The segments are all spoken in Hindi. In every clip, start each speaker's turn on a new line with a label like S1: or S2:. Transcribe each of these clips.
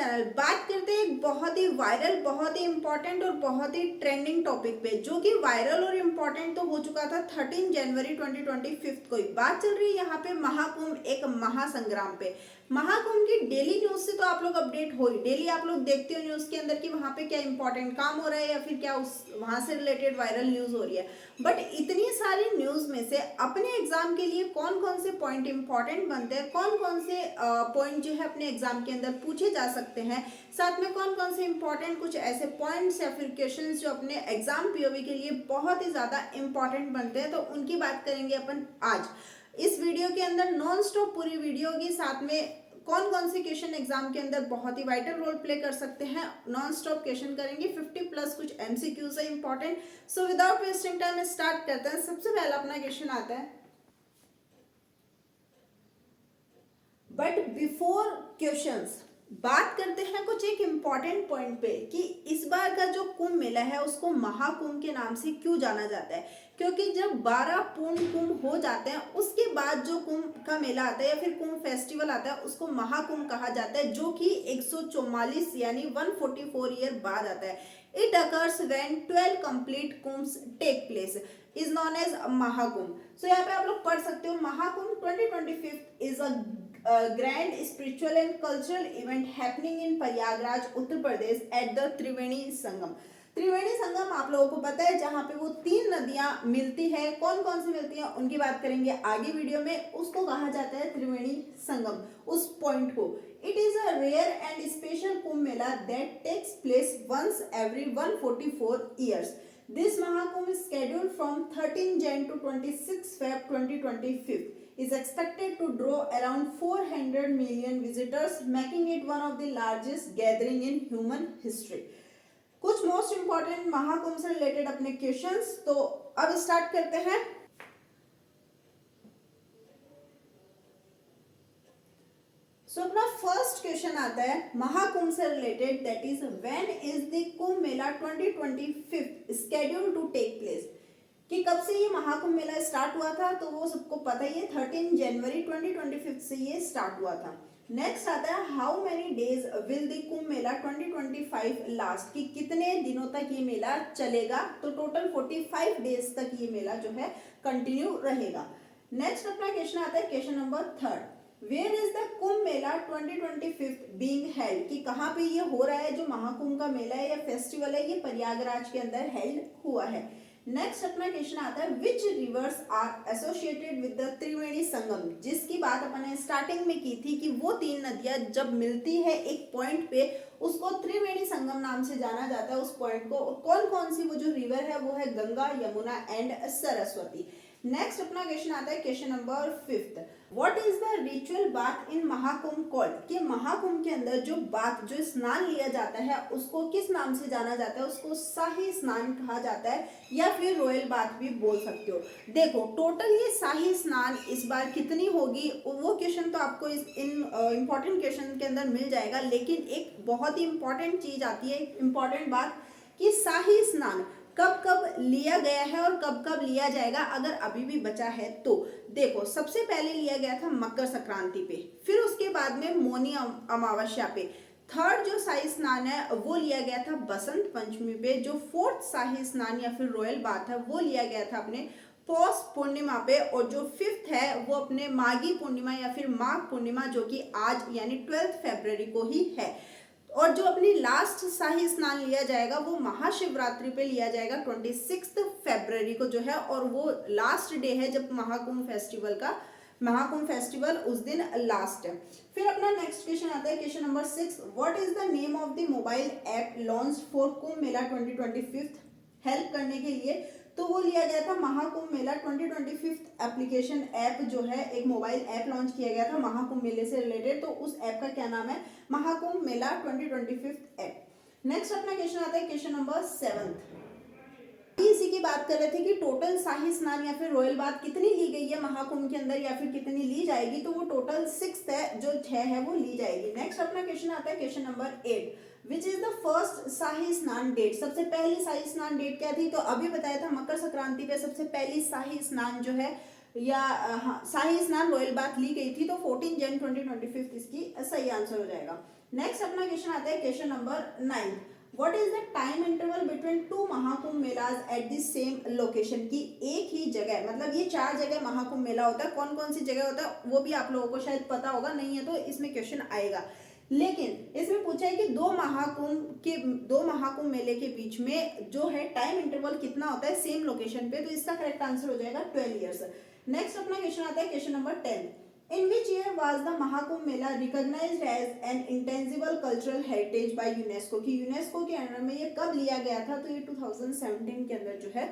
S1: चैनल। बात करते हैं एक बहुत ही वायरल, बहुत ही इंपॉर्टेंट और बहुत ही ट्रेंडिंग टॉपिक पे, जो कि वायरल और इम्पॉर्टेंट तो हो चुका था 13 जनवरी 2025 को ही। बात चल रही है यहाँ पे महाकुंभ एक महासंग्राम पे। महाकुंभ की डेली न्यूज से तो आप लोग अपडेट हो ही, डेली आप लोग देखते हो न्यूज के अंदर कि वहाँ पे क्या इंपॉर्टेंट काम हो रहा है या फिर क्या उस वहाँ से रिलेटेड वायरल न्यूज हो रही है। बट इतनी सारी न्यूज में से अपने एग्जाम के लिए कौन कौन से पॉइंट इंपॉर्टेंट बनते हैं, कौन कौन से पॉइंट जो है अपने एग्जाम के अंदर पूछे जा सकते हैं, साथ में कौन कौन से इंपॉर्टेंट कुछ ऐसे पॉइंट्स या फिर क्वेश्चंस जो अपने एग्जाम पीओवी के लिए बहुत ही ज्यादा इंपॉर्टेंट बनते हैं, तो उनकी बात करेंगे अपन आज इस वीडियो के अंदर। नॉन स्टॉप पूरी वीडियो की, साथ में कौन कौन से क्वेश्चन एग्जाम के अंदर बहुत ही वाइटल रोल प्ले कर सकते हैं, नॉन स्टॉप क्वेश्चन करेंगे। 50 प्लस कुछ एमसीक्यूज है important. So without wasting time start करते हैं। सबसे पहला अपना क्वेश्चन आता है, बट बिफोर क्वेश्चंस बात करते हैं कुछ एक इम्पॉर्टेंट पॉइंट पे कि इस बार का जो कुंभ मेला है उसको महाकुंभ के नाम से क्यों जाना जाता है। क्योंकि जब 12 पूर्ण कुंभ हो जाते हैं उसके बाद जो कुंभ का मेला आता है या फिर कुंभ फेस्टिवल आता है उसको महाकुंभ कहा जाता है, जो कि 144 यानी 144 ईयर बाद आता है। It occurs when 12 complete Kumbhs take place is known as Mahakumbh. So यहाँ पे आप लोग पढ़ सकते हो, Mahakumbh 2025 is a grand spiritual and cultural event happening in Prayagraj Uttar Pradesh at the Triveni Sangam. Triveni Sangam आप लोगों को पता है जहाँ पे वो तीन नदियां मिलती है, कौन कौन सी मिलती हैं उनकी बात करेंगे आगे वीडियो में। उसको कहा जाता है त्रिवेणी संगम, उस पॉइंट को। It is a rare and special Kumbh Mela that takes place once every 144 years. This Mahakumbh is scheduled from 13 Jan to 26 Feb 2025. Is expected to draw around 400 million visitors, making it one of the largest gathering in human history. कुछ मोस्ट इंपॉर्टेंट महाकुंभ से रिलेटेड अपने क्वेश्चंस, तो अब स्टार्ट करते हैं। सो अपना फर्स्ट क्वेश्चन आता है महाकुंभ से related, that is when is the Kumbh Mela 2025 scheduled to take place. कि कब से ये महाकुंभ मेला स्टार्ट हुआ था, तो वो सबको पता ही है, 13 जनवरी 2025 से ये स्टार्ट हुआ था। नेक्स्ट आता है how many days will the Kumbh Mela 2025 last, कि कितने दिनों तक ये मेला चलेगा। तो टोटल 45 डेज तक ये मेला जो है कंटिन्यू रहेगा। नेक्स्ट अपना क्वेश्चन आता है question number 3, where is the Kumbh Mela 2025 being held, कि कहाँ पे ये हो रहा है, जो महाकुंभ का मेला है या फेस्टिवल है ये प्रयागराज के अंदर हेल्ड हुआ है। नेक्स्ट अपना क्वेश्चन आता है which rivers are associated with the Triveni Sangam, जिसकी बात अपन ने स्टार्टिंग में की थी कि वो तीन नदियां जब मिलती है एक पॉइंट पे उसको त्रिवेणी संगम नाम से जाना जाता है उस पॉइंट को। और कौन कौन सी वो जो रिवर है वो है गंगा, यमुना एंड सरस्वती। नेक्स्ट अपना क्वेश्चन आता है question number 5, what is the ritual bath in Mahakumbh called, कि महाकुंभ के अंदर जो बाथ जो स्नान लिया जाता है उसको किस नाम से जाना जाता है। उसको शाही स्नान कहा जाता है या फिर रॉयल बाथ भी बोल सकते हो। देखो टोटल ये शाही स्नान इस बार कितनी होगी वो क्वेश्चन तो आपको इस इंपॉर्टेंट क्वेश्चन के अंदर मिल जाएगा, लेकिन एक बहुत ही इंपॉर्टेंट चीज आती है, इंपॉर्टेंट बात, कि शाही स्नान कब कब लिया गया है और कब कब लिया जाएगा अगर अभी भी बचा है तो। देखो सबसे पहले लिया गया था मकर संक्रांति पे, फिर उसके बाद में मौनी अमावस्या पे। थर्ड जो शाही स्नान है वो लिया गया था बसंत पंचमी पे। जो फोर्थ शाही स्नान या फिर रॉयल बाथ है वो लिया गया था अपने पौष पूर्णिमा पे। और जो फिफ्थ है वो अपने माघी पूर्णिमा या फिर माघ पूर्णिमा, जो कि आज यानी 12 फरवरी को ही है। और जो अपनी लास्ट शाही स्नान लिया जाएगा वो महाशिवरात्रि पे लिया जाएगा 26 फरवरी को जो है, और वो लास्ट डे है जब महाकुंभ फेस्टिवल उस दिन लास्ट है। फिर अपना नेक्स्ट क्वेश्चन आता है question number 6, what is the name of the mobile app launch for Kumbh Mela 2025 help करने के लिए। तो वो लिया गया था महाकुंभ मेला 2025 एप्लीकेशन ऐप, जो है एक मोबाइल ऐप लॉन्च किया गया था महाकुंभ मेले से रिलेटेड, तो उस ऐप का क्या नाम है, महाकुंभ मेला 2025 ऐप। नेक्स्ट अपना क्वेश्चन आता है क्वेश्चन नंबर 7, इसी की बात कर रहे थे कि टोटल शाही स्नान या फिर रॉयल बाथ कितनी ली गई है महाकुंभ के अंदर या फिर कितनी ली जाएगी, तो वो टोटल 6 है, जो 6 है वो ली जाएगी। नेक्स्ट अपना क्वेश्चन आता है question number 8, which is the first Shahi Snan date, सबसे पहली शाही स्नान डेट क्या थी, तो अभी बताया था मकर संक्रांति पे सबसे पहली शाही स्नान जो है या हाँ, शाही स्नान रॉयल बाथ ली गई थी, तो 14 जन 2025 इसकी सही आंसर हो जाएगा। नेक्स्ट अपना क्वेश्चन आता है question number 9, what is the time interval between two Mahakumbh melas at the same location, की एक ही जगह, मतलब ये 4 जगह महाकुंभ मेला होता है, कौन कौन सी जगह होता है वो भी आप लोगों को शायद पता होगा, नहीं है तो इसमें क्वेश्चन आएगा। लेकिन इसमें पूछा है कि दो महाकुंभ मेले के बीच में जो है टाइम इंटरवल कितना होता है सेम लोकेशन पे, तो इसका करेक्ट आंसर हो जाएगा 12 ईयर्स। नेक्स्ट अपना क्वेश्चन आता है question number 10, in which year was the Mahakumbh Mela recognised as an intangible cultural heritage by UNESCO, की यूनेस्को के अंडर में ये कब लिया गया था, तो ये 2017 के अंदर जो है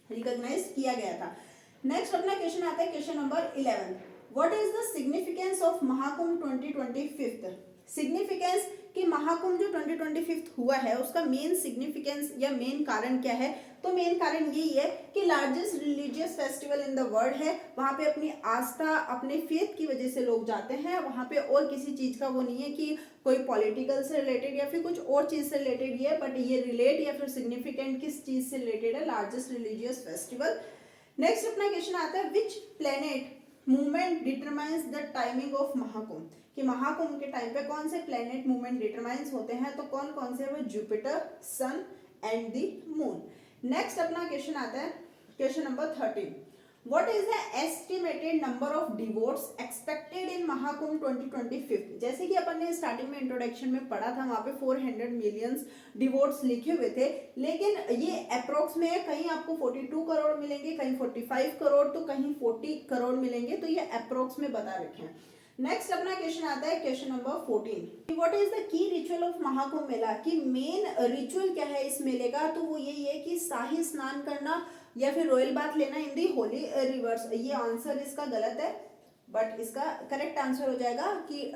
S1: रिकॉग्नाइज किया गया था। नेक्स्ट अपना क्वेश्चन आता है question number 11, what is the significance of Mahakumbh 2025, significance कि महाकुंभ जो 2025 हुआ है उसका मेन सिग्निफिकेंस या मेन कारण क्या है, तो मेन कारण यही है कि largest religious festival in the world है, वहां पे अपनी आस्था अपने फेथ की वजह से लोग जाते हैं वहां पे, और किसी चीज का वो नहीं है कि कोई पॉलिटिकल से रिलेटेड या फिर कुछ और चीज से रिलेटेड है, बट ये रिलेट या फिर सिग्निफिकेंट किस चीज से रिलेटेड है, लार्जेस्ट रिलीजियस फेस्टिवल। नेक्स्ट अपना क्वेश्चन आता है which planet movement determines the timing of Mahakumbh, कि महाकुंभ के टाइम पे कौन से प्लेनेट मूवमेंट डिटरमाइंस होते हैं, तो कौन कौन से, वो Jupiter, sun and the moon. Next अपना क्वेश्चन आता है question number 13, what is the estimated number of devotees expected in Mahakumbh 2025, जैसे कि अपन ने स्टार्टिंग में इंट्रोडक्शन में पढ़ा था वहां पे 400 मिलियंस डिवोट्स लिखे हुए थे, लेकिन ये अप्रोक्स में कहीं आपको 42 करोड़ मिलेंगे, कहीं 45 करोड़, तो कहीं 40 करोड़ मिलेंगे, तो ये अप्रोक्स में बता रखे हैं। नेक्स्ट अपना क्वेश्चन आता है question number 14, what is the key ritual of Mahakumbh Mela, की मेन रिचुअल क्या है इस मेले का, तो वो यही है कि शाही स्नान करना या फिर रॉयल बाथ लेना इन दी होली रिवर्स। ये आंसर इसका गलत है, बट इसका करेक्ट आंसर हो जाएगा कि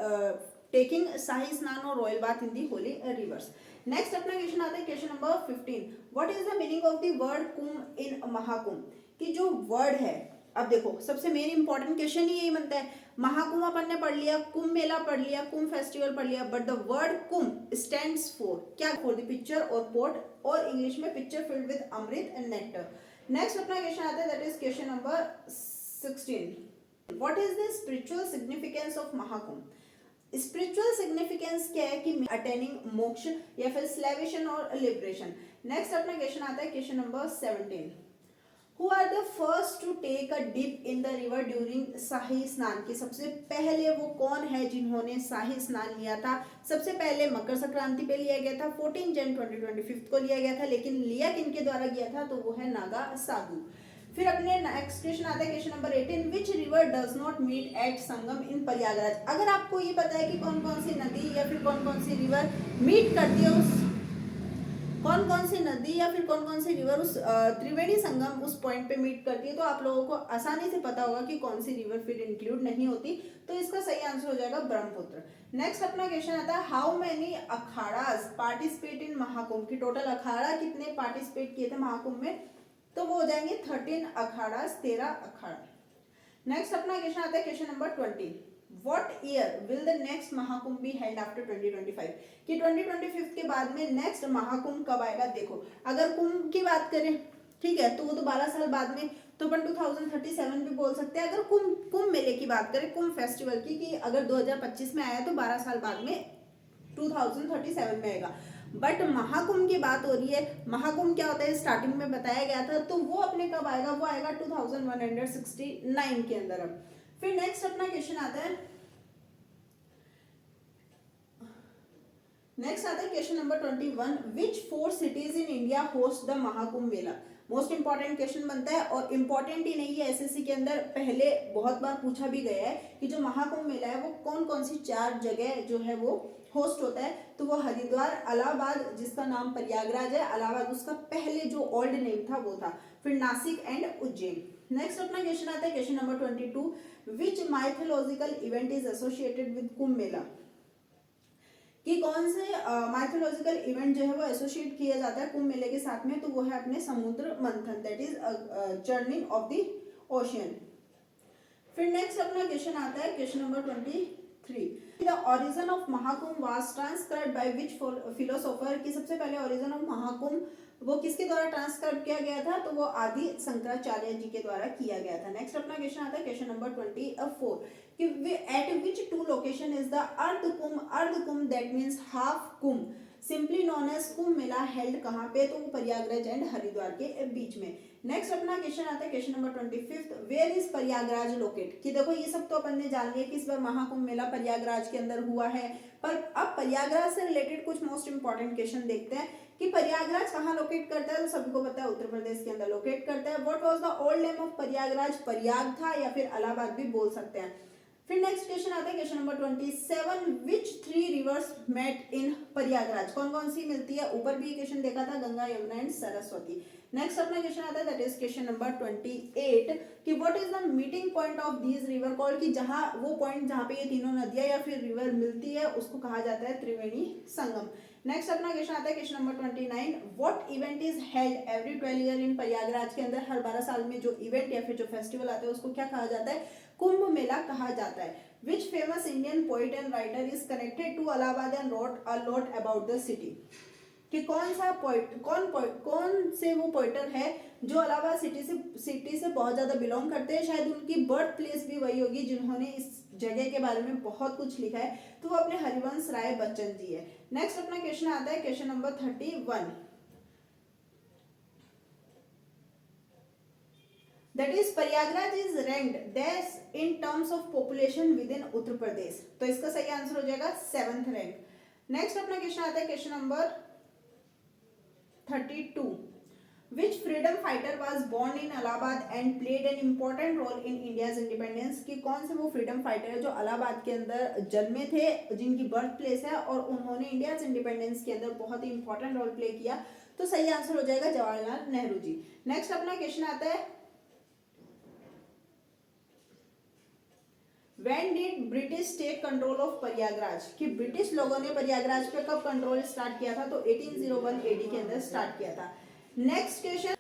S1: टेकिंग शाही स्नान और royal bath in the holy rivers. Next अपना क्वेश्चन आता है question number 15, what is the meaning of the word Kumbh in Mahakumbh, की जो वर्ड है, अब देखो सबसे मेन इंपॉर्टेंट क्वेश्चन ही यही बनता है, महाकुंभ अपन ने पढ़ लिया, कुंभ मेला पढ़ लिया, कुंभ फेस्टिवल पढ़ लिया, but the word Kumbh stands for क्या, फॉर द पिक्चर और पोट, और इंग्लिश में pitcher filled with amrit and nectar. Next अपना क्वेश्चन आता है that is question number 16, what is the spiritual significance of Mahakumbh, spiritual significance क्या है, कि अटेनिंग मोक्ष या फिर स्लेवेशन और लिबरेशन। नेक्स्ट अपना क्वेश्चन आता है question number 17, Who are the first to take a dip in the river during शाही स्नान, की सबसे पहले वो कौन है जिन्होंने शाही स्नान लिया था, सबसे पहले मकर संक्रांति पे लिया गया था, 14 जन 2025 को लिया गया था, लेकिन लिया किनके द्वारा गया था, तो वो है नागा साधु। फिर अपने नेक्स्ट क्वेश्चन आता है question number 18, which river does not meet at Sangam in Prayagraj, अगर आपको ये पता है कि कौन कौन सी नदी या फिर कौन कौन सी रिवर मीट करती है उस, कौन कौन सी नदी या फिर कौन कौन सी रिवर उस त्रिवेणी संगम उस पॉइंट पे मीट करती है, तो आप लोगों को आसानी से पता होगा कि कौन सी रिवर फिर इंक्लूड नहीं होती, तो इसका सही आंसर हो जाएगा ब्रह्मपुत्र। नेक्स्ट अपना क्वेश्चन आता है how many akharas participate in Mahakumbh, की टोटल अखाड़ा कितने पार्टिसिपेट किए थे महाकुंभ में, तो वो हो जाएंगे 13 अखाड़ास, 13 अखाड़ा। नेक्स्ट अपना क्वेश्चन आता है question number 20, What year will the next Mahakumbh be held after 2025, कि 2025 के बाद में नेक्स्ट महाकुंभ कब आएगा। देखो अगर कुंभ की बात करें, ठीक है, तो वो तो 12 साल बाद में, तो अपन 2037 भी बोल सकते हैं। अगर कुंभ मेले की बात करें, कुंभ फेस्टिवल की, कि अगर 2025 में आया तो 12 साल बाद में 2037 में आएगा। बट महाकुंभ की बात हो रही है, महाकुंभ क्या होता है स्टार्टिंग में बताया गया था, तो वो अपने कब आएगा, वो आएगा 2169 के अंदर। अब फिर नेक्स्ट अपना क्वेश्चन आता है, नेक्स्ट आता है question number 21, which 4 cities in India host the Mahakumbh Mela. Most important question बनता है, और इंपॉर्टेंट ही नहीं है, एसएससी के अंदर पहले बहुत बार पूछा भी गया है कि जो महाकुंभ मेला है वो कौन कौन सी 4 जगह जो है वो होस्ट होता है, तो वो हरिद्वार, इलाहाबाद जिसका नाम प्रयागराज है, इलाहाबाद उसका पहले जो ओल्ड नेम था वो था, फिर नासिक एंड उज्जैन। नेक्स्ट अपना क्वेश्चन आता है question number 22, which mythological event is associated with Kumbh Mela, कि कौन से माइथोलॉजिकल इवेंट जो है वो एसोसिएट किया जाता है कुंभ मेले के साथ में, तो वो है अपने समुद्र मंथन, that is churning of the ocean. फिर नेक्स्ट अपना क्वेश्चन आता है question number 23, 3. The origin of Mahakumbh was transcribed by which philosopher? कि सबसे पहले origin of Mahakumbh वो किसके द्वारा ट्रांसक्राइब किया गया था? तो वो आदि शंकराचार्य जी के द्वारा किया गया था. नेक्स्ट अपना क्वेश्चन आता है क्वेश्चन नंबर 24 कि at which two location is the Ardhkumbh that means half Kumbh simply known as Kumbh Mela held कहाँ पे? तो वो प्रयागराज एंड हरिद्वार के बीच में. नेक्स्ट अपना क्वेश्चन आता है question number 25 where is Prayagraj locate? कि देखो ये सब तो अपन ने जान लिया कि इस बार महाकुंभ मेला प्रयागराज के अंदर हुआ है, पर अब प्रयागराज से रिलेटेड कुछ मोस्ट इंपॉर्टेंट क्वेश्चन देखते हैं कि प्रयागराज कहाँ लोकेट करता है? तो सभी को पता है उत्तर प्रदेश के अंदर लोकेट करता है. What was the old name of Prayagraj? Prayag था या फिर इलाहाबाद भी बोल सकते हैं. फिर नेक्स्ट क्वेश्चन आता है question number 27 which 3 rivers meet in Prayagraj? कौन कौन सी मिलती है? ऊपर भी क्वेश्चन देखा था, गंगा यमुना एंड सरस्वती. नेक्स्ट अपना क्वेश्चन आता है दैट इज क्वेश्चन नंबर 28 कि what is the meeting point of these river called? कि जहां वो पॉइंट जहां पे ये तीनों नदियां या फिर रिवर मिलती है उसको कहा जाता है त्रिवेणी संगम. नेक्स्ट अपना क्वेश्चन आता है question number 29 what event is held every 12 year in Prayagraj? के अंदर हर 12 साल में जो इवेंट या फिर जो फेस्टिवल आता है उसको क्या कहा जाता है? कुंभ मेला कहा जाता है. Which famous Indian poet and writer is connected to Allahabad and wrote a lot about the city? कि कौन सा पोइट कौन से वो पोइटर है जो इलाहाबाद सिटी से बहुत ज्यादा बिलोंग करते हैं. शायद उनकी बर्थ प्लेस भी वही होगी जिन्होंने इस जगह के बारे में बहुत कुछ लिखा है, तो वो अपने हरिवंश राय बच्चन जी है. नेक्स्ट अपना क्वेश्चन आता है question number 31 that is Prayagraj is ranked this in terms of population within Uttar Pradesh. तो इसका सही आंसर हो जाएगा 7th रैंक. नेक्स्ट अपना क्वेश्चन आता है question number 32 which freedom fighter was born in Allahabad and played an important role in India's independence? कि कौन से वो फ्रीडम फाइटर है जो इलाहाबाद के अंदर जन्मे थे, जिनकी बर्थ प्लेस है और उन्होंने इंडियाज इंडिपेंडेंस के अंदर बहुत ही इंपॉर्टेंट रोल प्ले किया? तो सही आंसर हो जाएगा जवाहरलाल नेहरू जी. नेक्स्ट अपना क्वेश्चन आता है When did British take control of Prayagraj? कि ब्रिटिश लोगों ने प्रयागराज पे कब कंट्रोल स्टार्ट किया था? तो 1801 एडी के अंदर स्टार्ट किया था. नेक्स्ट क्वेश्चन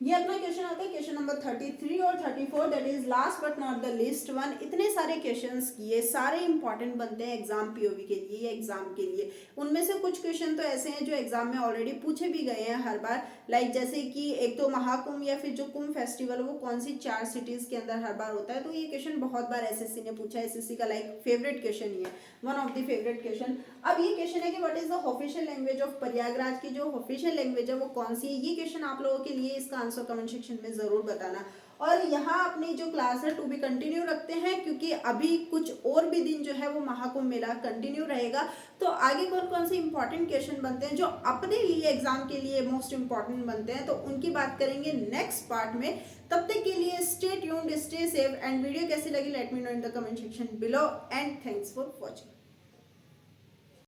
S1: ये अपना क्वेश्चन आता है क्वेश्चन नंबर 33 और 34 that is last but not the list one. इतने सारे क्वेश्चंस किए, सारे इंपॉर्टेंट बनते हैं एग्जाम पीओवी के लिए या एग्जाम के लिए. उनमें से कुछ क्वेश्चन तो ऐसे हैं जो एग्जाम में ऑलरेडी पूछे भी गए हैं हर बार, लाइक जैसे कि एक तो महाकुंभ या फिर जो कुंभ फेस्टिवल वो कौन सी 4 सिटीज के अंदर हर बार होता है. तो ये क्वेश्चन बहुत बार एसएससी ने पूछा है, एसएससी का लाइक फेवरेट क्वेश्चन ही है, one of the favourite question. अब ये क्वेश्चन है कि what is the official language of Prayagraj? की जो ऑफिशियल लैंग्वेज है वो कौन सी है? ये क्वेश्चन आप लोगों के लिए, इसका आंसर कमेंट सेक्शन में जरूर बताना. और यहाँ अपनी जो क्लास है टू बी कंटिन्यू रखते हैं क्योंकि अभी कुछ और भी दिन जो है वो महाकुंभ मेला कंटिन्यू रहेगा. तो आगे कौन कौन से इंपॉर्टेंट क्वेश्चन बनते हैं जो अपने लिए एग्जाम के लिए मोस्ट इंपॉर्टेंट बनते हैं, तो उनकी बात करेंगे नेक्स्ट पार्ट में. तब तक के लिए stay tuned, stay safe and video कैसी लगी let me know in the comment section below and thanks for watching.